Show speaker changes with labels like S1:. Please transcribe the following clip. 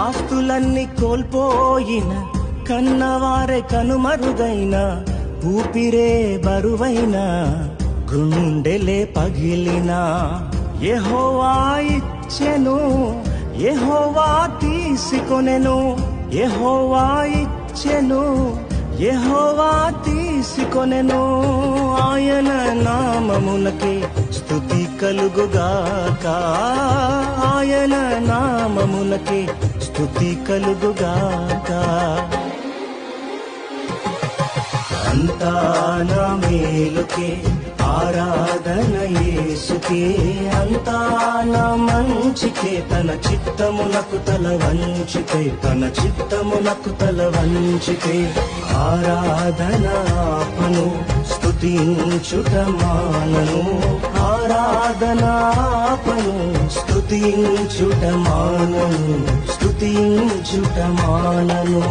S1: ఆస్తులన్నీ కోల్పోయిన, కన్నవారే కనుమరుగైన, ఊపిరే బరువైన, గుండెలే పగిలిన, యెహోవా ఇచ్చెను, యెహోవా తీసుకొనెను, యెహోవా ఇచ్చెను, యెహోవా తీసుకొనెను. ఆయన నామమునకే స్తుతి కలుగుగాక, ఆయన నామమునకే స్తుతి కలుగుగాక. అంతా నా మేలుకే ఆరాధన యేసుకే, అంతా నా మంచికే, తన చిత్తమునకు తల వంచితే, తన చిత్తమునకు తల వంచితే, ఆరాధన ఆపను, స్తుతించుట మానను, ఆరాధన ఆపను, స్తుతించుట మానను, స్తుతించుట మానను.